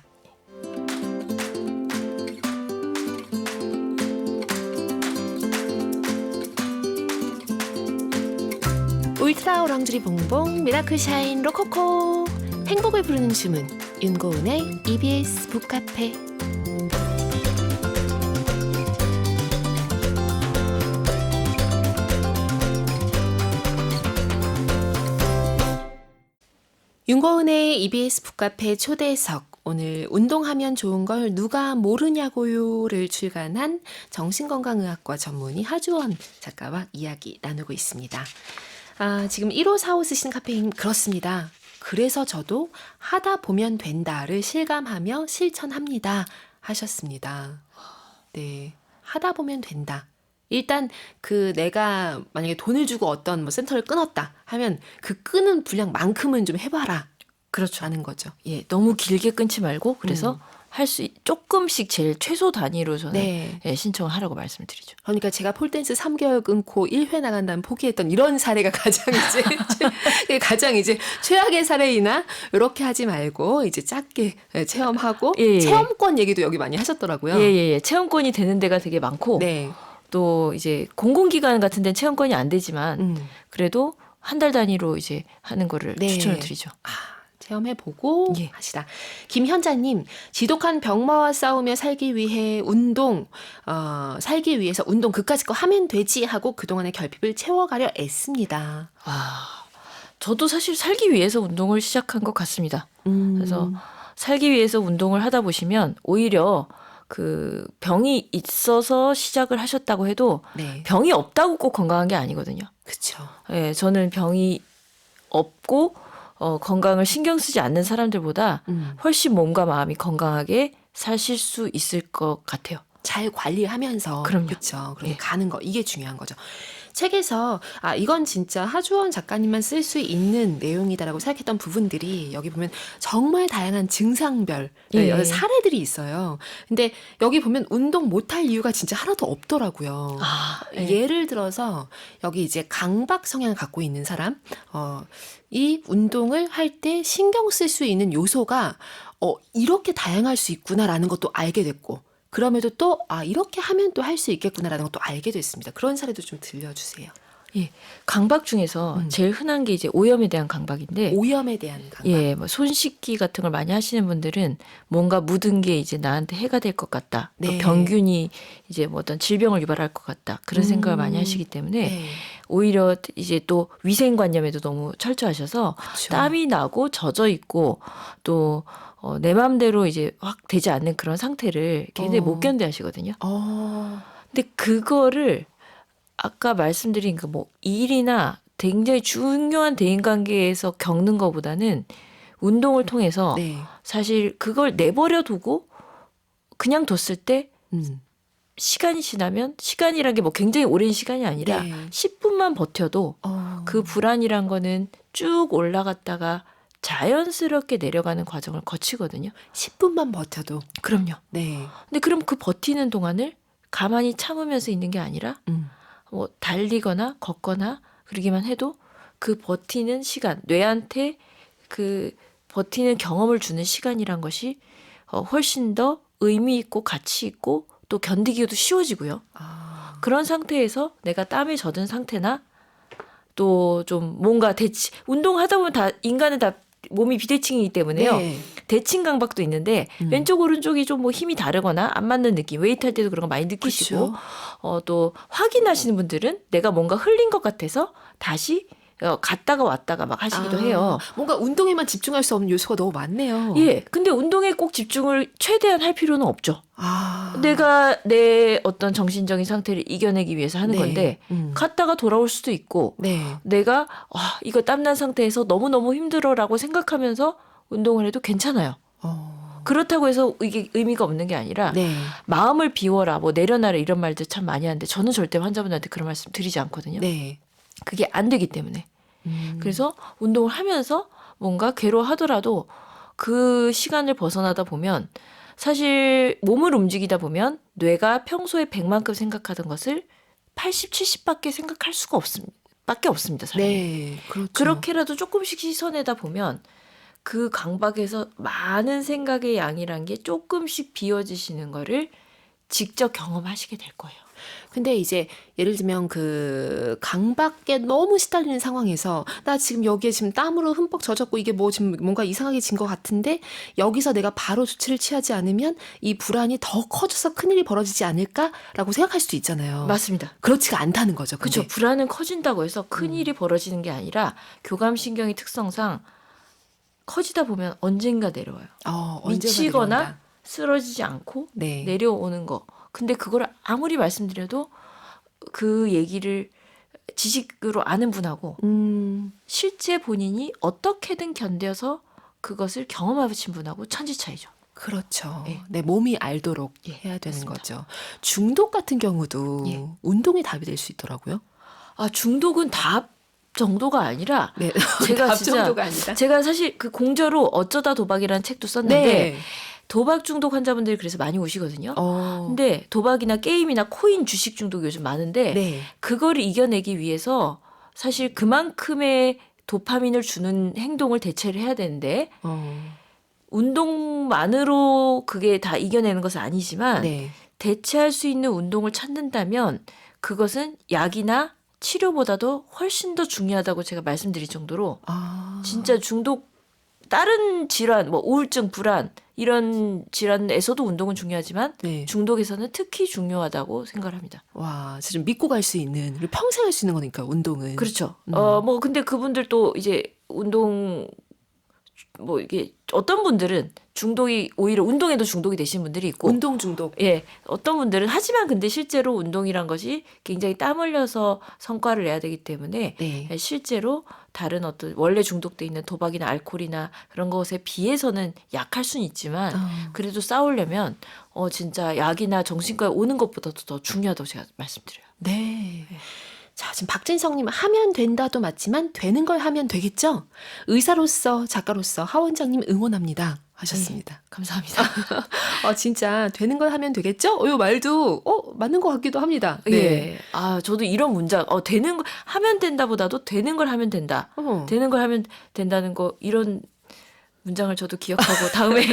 울트라 오랑주리 봉봉 미라클 샤인 로코코 행복을 부르는 주문 윤고은의 EBS 북카페. 윤고은의 EBS 북카페 초대석. 오늘 운동하면 좋은 걸 누가 모르냐고요를 출간한 정신건강의학과 전문의 하주원 작가와 이야기 나누고 있습니다. 지금 1545 쓰신 카페인 그렇습니다. 그래서 저도 하다 보면 된다를 실감하며 실천합니다 하셨습니다. 네, 하다 보면 된다. 일단 내가 만약에 돈을 주고 어떤 뭐 센터를 끊었다 하면 그 끊은 분량만큼은 좀 해봐라. 그렇죠. 하는 거죠. 예, 너무 길게 끊지 말고 그래서 할 수 조금씩 제일 최소 단위로 저는 네. 예, 신청을 하라고 말씀을 드리죠. 그러니까 제가 폴댄스 3개월 끊고 1회 나간 다음 포기했던 이런 사례가 가장 이제 최악의 사례이나 이렇게 하지 말고 이제 짧게 체험하고 예. 체험권 얘기도 여기 많이 하셨더라고요. 예. 체험권이 되는 데가 되게 많고 네. 또 이제 공공기관 같은 데는 체험권이 안 되지만 그래도 한 달 단위로 이제 하는 거를 네. 추천을 드리죠. 체험해보고 예. 하시다. 김현자님, 지독한 병마와 싸우며 살기 위해 살기 위해서 운동 그까짓 거 하면 되지 하고 그동안의 결핍을 채워가려 애씁니다. 저도 사실 살기 위해서 운동을 시작한 것 같습니다. 그래서 살기 위해서 운동을 하다 보시면 오히려 그 병이 있어서 시작을 하셨다고 해도 네. 병이 없다고 꼭 건강한 게 아니거든요. 그렇죠. 예, 저는 병이 없고 건강을 신경 쓰지 않는 사람들보다 훨씬 몸과 마음이 건강하게 사실 수 있을 것 같아요. 잘 관리하면서 그럼요. 그렇죠. 그렇게 예. 가는 거 이게 중요한 거죠. 책에서 이건 진짜 하주원 작가님만 쓸 수 있는 내용이다라고 생각했던 부분들이 여기 보면 정말 다양한 증상별 예. 사례들이 있어요. 근데 여기 보면 운동 못할 이유가 진짜 하나도 없더라고요. 예. 예를 들어서 여기 이제 강박 성향을 갖고 있는 사람, 이 운동을 할 때 신경 쓸 수 있는 요소가 이렇게 다양할 수 있구나라는 것도 알게 됐고, 그럼에도 또 이렇게 하면 또 할 수 있겠구나라는 것도 알게 됐습니다. 그런 사례도 좀 들려주세요. 예, 강박 중에서 제일 흔한 게 이제 오염에 대한 강박인데, 오염에 대한 강박. 예, 뭐 손 씻기 같은 걸 많이 하시는 분들은 뭔가 묻은 게 이제 나한테 해가 될 것 같다. 또 네. 병균이 이제 뭐 어떤 질병을 유발할 것 같다. 그런 생각을 많이 하시기 때문에 네. 오히려 이제 또 위생관념에도 너무 철저하셔서 그쵸. 땀이 나고 젖어 있고 또 내 마음대로 이제 확 되지 않는 그런 상태를 굉장히 못 견뎌하시거든요. 근데 그거를 아까 말씀드린 그 뭐 일이나 굉장히 중요한 대인관계에서 겪는 것보다는 운동을 통해서 네. 사실 그걸 내버려 두고 그냥 뒀을 때 음. 시간이 지나면 시간이란 게 뭐 굉장히 오랜 시간이 아니라 네. 10분만 버텨도 그 불안이란 거는 쭉 올라갔다가 자연스럽게 내려가는 과정을 거치거든요. 10분만 버텨도. 그럼요. 네. 근데 그럼 그 버티는 동안을 가만히 참으면서 있는 게 아니라 뭐 달리거나 걷거나 그러기만 해도 그 버티는 시간, 뇌한테 그 버티는 경험을 주는 시간이란 것이 훨씬 더 의미 있고 가치 있고 또 견디기도 쉬워지고요. 그런 상태에서 내가 땀에 젖은 상태나 또 좀 뭔가 운동하다 보면 다 인간은 다 몸이 비대칭이기 때문에요. 네. 대칭 강박도 있는데 왼쪽 오른쪽이 좀 뭐 힘이 다르거나 안 맞는 느낌, 웨이트 할 때도 그런 거 많이 느끼시고 또 확인하시는 분들은 내가 뭔가 흘린 것 같아서 다시 갔다가 왔다가 막 하시기도 해요. 뭔가 운동에만 집중할 수 없는 요소가 너무 많네요. 예, 근데 운동에 꼭 집중을 최대한 할 필요는 없죠. 아. 내가 내 어떤 정신적인 상태를 이겨내기 위해서 하는 네. 건데 갔다가 돌아올 수도 있고 네. 내가 이거 땀난 상태에서 너무너무 힘들어라고 생각하면서 운동을 해도 괜찮아요. 그렇다고 해서 이게 의미가 없는 게 아니라 네. 마음을 비워라, 뭐 내려놔라 이런 말들 참 많이 하는데 저는 절대 환자분들한테 그런 말씀 드리지 않거든요. 네. 그게 안 되기 때문에. 그래서 운동을 하면서 뭔가 괴로워하더라도 그 시간을 벗어나다 보면 사실 몸을 움직이다 보면 뇌가 평소에 100만큼 생각하던 것을 80, 70밖에 생각할 수가 밖에 없습니다. 사람이. 네. 그렇죠. 그렇게라도 조금씩 씻어내다 보면 그 강박에서 많은 생각의 양이란 게 조금씩 비워지시는 거를 직접 경험하시게 될 거예요. 근데 이제 예를 들면 그 강박에 너무 시달리는 상황에서 나 지금 여기에 지금 땀으로 흠뻑 젖었고 이게 뭐 지금 뭔가 이상하게 진 것 같은데 여기서 내가 바로 조치를 취하지 않으면 이 불안이 더 커져서 큰일이 벌어지지 않을까라고 생각할 수도 있잖아요. 맞습니다. 그렇지가 않다는 거죠. 근데. 그렇죠. 불안은 커진다고 해서 큰일이 벌어지는 게 아니라 교감신경의 특성상 커지다 보면 언젠가 내려와요. 언제가 미치거나 내려온다. 쓰러지지 않고 네. 내려오는 거. 근데 그걸 아무리 말씀드려도 그 얘기를 지식으로 아는 분하고 실제 본인이 어떻게든 견뎌서 그것을 경험하신 분하고 천지 차이죠. 그렇죠. 예. 내 몸이 알도록 예, 해야 되는 맞습니다. 거죠. 중독 같은 경우도 예. 운동이 답이 될 수 있더라고요. 중독은 답 정도가 아니라 네. 제가 답 진짜 정도가 아니다. 제가 사실 그 공저로 어쩌다 도박이라는 책도 썼는데 네. 도박 중독 환자분들이 그래서 많이 오시거든요. 어. 근데 도박이나 게임이나 코인 주식 중독이 요즘 많은데 네. 그거를 이겨내기 위해서 사실 그만큼의 도파민을 주는 행동을 대체를 해야 되는데 운동만으로 그게 다 이겨내는 것은 아니지만 네. 대체할 수 있는 운동을 찾는다면 그것은 약이나 치료보다도 훨씬 더 중요하다고 제가 말씀드릴 정도로 진짜 중독 다른 질환 뭐 우울증 불안 이런 질환에서도 운동은 중요하지만 네. 중독에서는 특히 중요하다고 생각을 합니다. 와, 진짜 좀 믿고 갈 수 있는 그리고 평생 할 수 있는 거니까 운동은. 그렇죠. 뭐 근데 그분들도 이제 운동 뭐 이게 어떤 분들은 중독이 오히려 운동에도 중독이 되신 분들이 있고 운동 중독. 예, 어떤 분들은 하지만 근데 실제로 운동이란 것이 굉장히 땀 흘려서 성과를 내야 되기 때문에 네. 실제로 다른 어떤 원래 중독돼 있는 도박이나 알코올이나 그런 것에 비해서는 약할 수는 있지만 그래도 싸우려면 진짜 약이나 정신과에 오는 것보다도 더 중요하다고 제가 말씀드려요. 네. 자, 지금 박진성님 하면 된다도 맞지만 되는 걸 하면 되겠죠? 의사로서 작가로서 하 원장님 응원합니다 하셨습니다. 네, 감사합니다. 진짜 되는 걸 하면 되겠죠? 이 말도 맞는 것 같기도 합니다. 네. 예. 저도 이런 문장 되는 거 하면 된다보다도 되는 걸 하면 된다. 되는 걸 하면 된다는 거 이런 문장을 저도 기억하고 다음에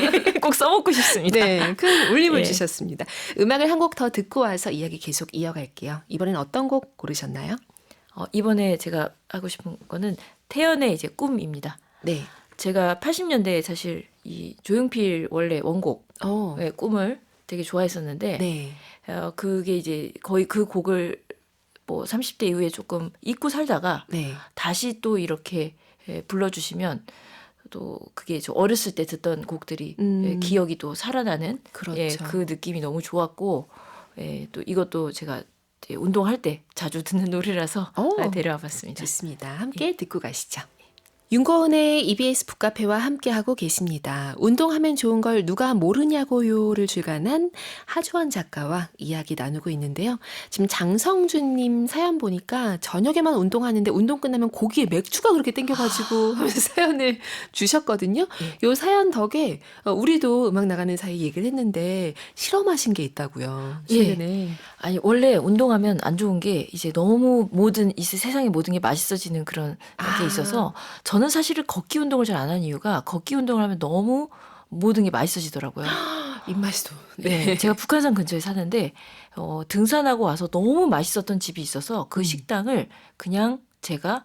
꼭 써먹고 싶습니다. 네, 큰 울림을 예. 주셨습니다. 음악을 한 곡 더 듣고 와서 이야기 계속 이어갈게요. 이번엔 어떤 곡 고르셨나요? 이번에 제가 하고 싶은 거는 태연의 이제 꿈입니다. 네. 제가 80년대에 사실 이 조용필 원래 원곡의 꿈을 되게 좋아했었는데 네. 그게 이제 거의 그 곡을 뭐 30대 이후에 조금 잊고 살다가 네. 다시 또 이렇게 불러주시면 또 그게 저 어렸을 때 듣던 곡들이 기억이 또 살아나는 그렇죠. 그 느낌이 너무 좋았고 또 이것도 제가 운동할 때 자주 듣는 노래라서 데려와 봤습니다. 좋습니다. 함께 듣고 가시죠. 윤고은의 EBS 북카페와 함께하고 계십니다. 운동하면 좋은 걸 누가 모르냐고요를 주관한 하주원 작가와 이야기 나누고 있는데요. 지금 장성준님 사연 보니까 저녁에만 운동하는데 운동 끝나면 고기에 맥주가 그렇게 땡겨가지고 하면서 사연을 주셨거든요. 요 사연 덕에 우리도 음악 나가는 사이 얘기를 했는데 실험하신 게 있다고요. 최근에. 아니 원래 운동하면 안 좋은 게 이제 너무 이 세상의 모든 게 맛있어지는 그런 게 있어서 저는 사실은 걷기 운동을 잘 안 하는 이유가 걷기 운동을 하면 너무 모든 게 맛있어지더라고요. 입맛이도. 네, 제가 북한산 근처에 사는데 등산하고 와서 너무 맛있었던 집이 있어서 그 식당을 그냥 제가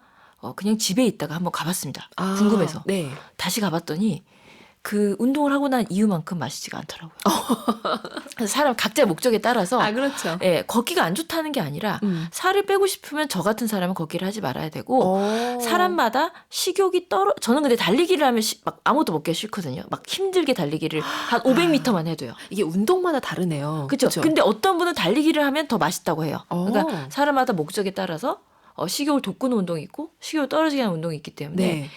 그냥 집에 있다가 한번 가봤습니다. 궁금해서. 네. 다시 가봤더니 그 운동을 하고 난 이유만큼 맛있지가 않더라고요. 그래서 사람 각자의 목적에 따라서 그렇죠. 예, 걷기가 안 좋다는 게 아니라 살을 빼고 싶으면 저 같은 사람은 걷기를 하지 말아야 되고 사람마다 식욕이 저는 근데 달리기를 하면 막 아무것도 먹기가 싫거든요. 막 힘들게 달리기를 한 500m만 해도요. 이게 운동마다 다르네요. 그렇죠. 근데 어떤 분은 달리기를 하면 더 맛있다고 해요. 그러니까 사람마다 목적에 따라서 식욕을 돋구는 운동이 있고 식욕을 떨어지게 하는 운동이 있기 때문에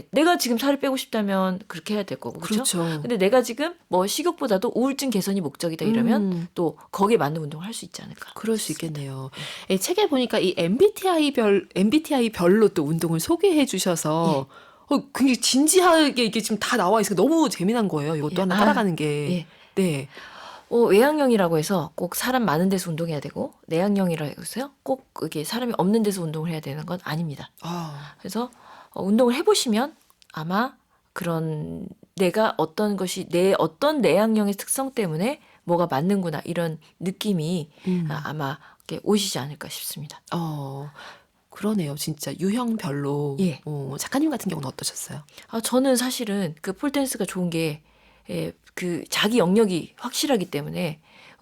내가 지금 살을 빼고 싶다면 그렇게 해야 될 거고 그렇죠. 근데 내가 지금 뭐 식욕보다도 우울증 개선이 목적이다 이러면 또 거기에 맞는 운동을 할 수 있지 않을까. 그럴 수 있겠네요. 책에 보니까 이 MBTI별로 또 운동을 소개해 주셔서 굉장히 진지하게 이게 지금 다 나와 있어서 너무 재미난 거예요. 이것도 하나 따라가는 게. 네. 외향형이라고 해서 꼭 사람 많은 데서 운동해야 되고 내향형이라고 해서요 꼭 이게 사람이 없는 데서 운동을 해야 되는 건 아닙니다. 그래서 운동을 해보시면 아마 그런 내가 어떤 것이 내 어떤 내향형의 특성 때문에 뭐가 맞는구나 이런 느낌이 아마 이렇게 오시지 않을까 싶습니다. 그러네요. 진짜 유형별로. 작가님 같은 경우는 어떠셨어요? 저는 사실은 그 폴댄스가 좋은 게 그 자기 영역이 확실하기 때문에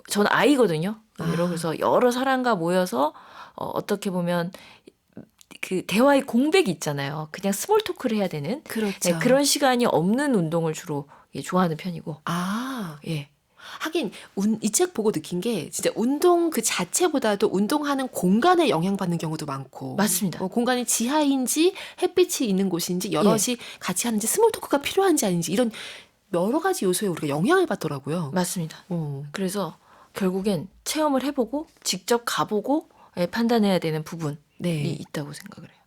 저는 아이거든요. 그래서 여러 사람과 모여서 어떻게 보면 그 대화의 공백이 있잖아요. 그냥 스몰 토크를 해야 되는 그렇죠. 그런 시간이 없는 운동을 주로 좋아하는 편이고. 하긴 이 책 보고 느낀 게 진짜 운동 그 자체보다도 운동하는 공간에 영향받는 경우도 많고. 맞습니다. 공간이 지하인지 햇빛이 있는 곳인지 여럿이 같이 하는지 스몰 토크가 필요한지 아닌지 이런 여러 가지 요소에 우리가 영향을 받더라고요. 맞습니다. 그래서 결국엔 체험을 해보고 직접 가보고 판단해야 되는 부분이 있다고 생각을 해요.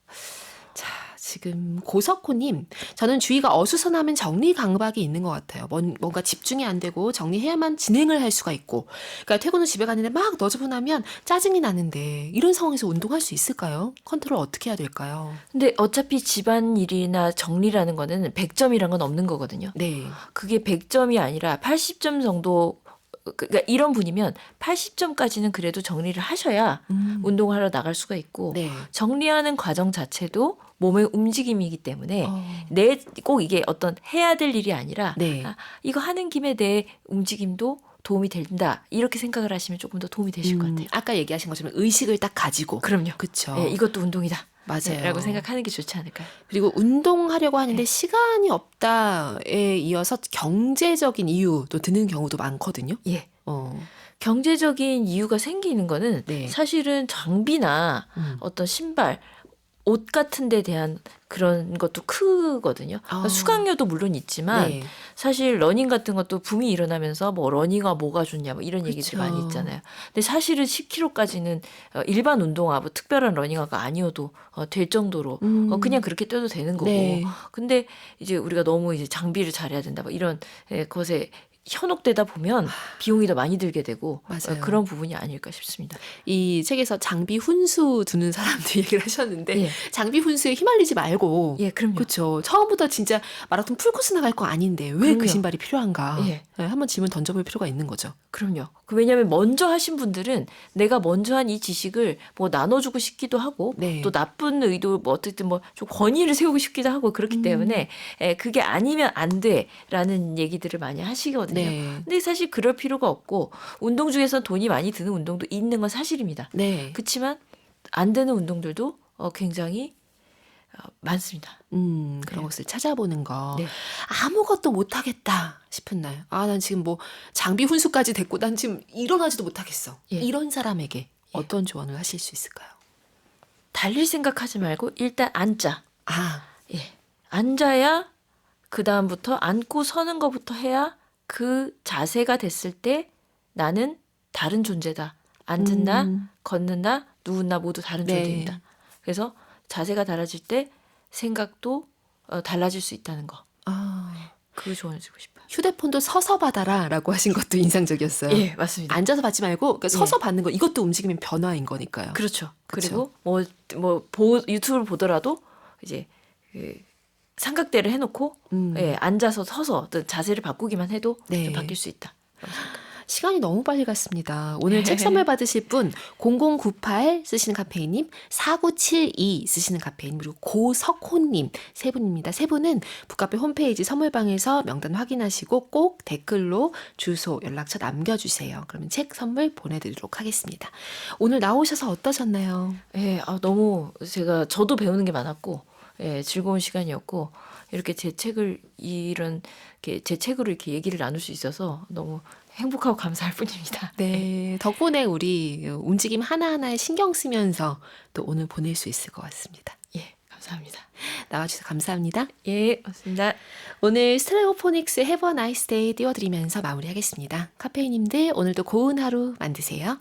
자, 지금 고석호님, 저는 주위가 어수선하면 정리 강박이 있는 것 같아요. 뭔가 집중이 안 되고 정리해야만 진행을 할 수가 있고. 그러니까 퇴근 후 집에 가는데 막 너저분하면 짜증이 나는데 이런 상황에서 운동할 수 있을까요? 컨트롤 어떻게 해야 될까요? 근데 어차피 집안일이나 정리라는 거는 100점이란 건 없는 거거든요. 네. 그게 100점이 아니라 80점 정도 그러니까 이런 분이면 80점까지는 그래도 정리를 하셔야 운동을 하러 나갈 수가 있고 정리하는 과정 자체도 몸의 움직임이기 때문에 꼭 이게 어떤 해야 될 일이 아니라 이거 하는 김에 내 움직임도 도움이 된다. 이렇게 생각을 하시면 조금 더 도움이 되실 것 같아요. 아까 얘기하신 것처럼 의식을 딱 가지고. 그럼요. 그렇죠. 이것도 운동이다. 맞아요. 라고 생각하는 게 좋지 않을까요? 그리고 운동하려고 하는데 시간이 없다에 이어서 경제적인 이유도 드는 경우도 많거든요. 경제적인 이유가 생기는 거는 사실은 장비나 어떤 신발, 옷 같은 데 대한 그런 것도 크거든요. 그러니까 수강료도 물론 있지만 사실 러닝 같은 것도 붐이 일어나면서 뭐 러닝화 뭐가 좋냐 뭐 이런 얘기들이 많이 있잖아요. 근데 사실은 10km까지는 일반 운동화 뭐 특별한 러닝화가 아니어도 될 정도로 그냥 그렇게 뛰어도 되는 거고. 근데 이제 우리가 너무 이제 장비를 잘해야 된다 뭐 이런 것에 현혹되다 보면 비용이 더 많이 들게 되고 그런 부분이 아닐까 싶습니다. 이 책에서 장비 훈수 두는 사람들 얘기를 하셨는데 장비 훈수에 휘말리지 말고 그럼요. 그렇죠. 처음부터 진짜 마라톤 풀코스 나갈 거 아닌데 왜 그 신발이 필요한가 한번 질문 던져볼 필요가 있는 거죠. 그럼요. 왜냐하면 먼저 하신 분들은 내가 먼저 한 이 지식을 뭐 나눠주고 싶기도 하고 또 나쁜 의도 뭐 어쨌든 뭐 좀 권위를 세우고 싶기도 하고 그렇기 때문에 그게 아니면 안 돼라는 얘기들을 많이 하시거든요. 근데 사실 그럴 필요가 없고 운동 중에서 돈이 많이 드는 운동도 있는 건 사실입니다. 그렇지만 안 되는 운동들도 굉장히 많습니다. 그런 것을 찾아보는 거. 아무것도 못하겠다 싶은 날. 난 지금 뭐 장비 훈수까지 됐고 난 지금 일어나지도 못하겠어. 이런 사람에게 어떤 조언을 하실 수 있을까요? 달릴 생각하지 말고 일단 앉자. 앉아야 그 다음부터 앉고 서는 것부터 해야 그 자세가 됐을 때 나는 다른 존재다. 앉는다, 걷는다, 누운다 모두 다른 네. 존재입니다. 그래서 자세가 달라질 때 생각도 달라질 수 있다는 거. 아, 그 조언을 주고 싶어요. 휴대폰도 서서 받아라라고 하신 것도 인상적이었어요. 예, 맞습니다. 앉아서 받지 말고 그러니까 예. 서서 받는 거 이것도 움직이면 변화인 거니까요. 그렇죠. 그쵸. 그리고 유튜브를 보더라도 이제 그 삼각대를 해놓고 예, 앉아서 서서 어떤 자세를 바꾸기만 해도 네. 좀 바뀔 수 있다. 라고 생각합니다. 시간이 너무 빨리 갔습니다. 오늘 책 선물 받으실 분 0098 쓰시는 카페인님, 4972 쓰시는 카페인, 그리고 고석호님 세 분입니다. 세 분은 북카페 홈페이지 선물방에서 명단 확인하시고 꼭 댓글로 주소, 연락처 남겨주세요. 그러면 책 선물 보내드리도록 하겠습니다. 오늘 나오셔서 어떠셨나요? 예, 너무 저도 배우는 게 많았고 예, 즐거운 시간이었고 이렇게 제 책을 제 책으로 이렇게 얘기를 나눌 수 있어서 너무 행복하고 감사할 뿐입니다. 네, 덕분에 우리 움직임 하나하나에 신경 쓰면서 또 오늘 보낼 수 있을 것 같습니다. 예, 감사합니다. 나와주셔서 감사합니다. 예, 맞습니다. 오늘 스트레오포닉스의 Have a Nice Day 띄워드리면서 마무리하겠습니다. 카페인님들 오늘도 고운 하루 만드세요.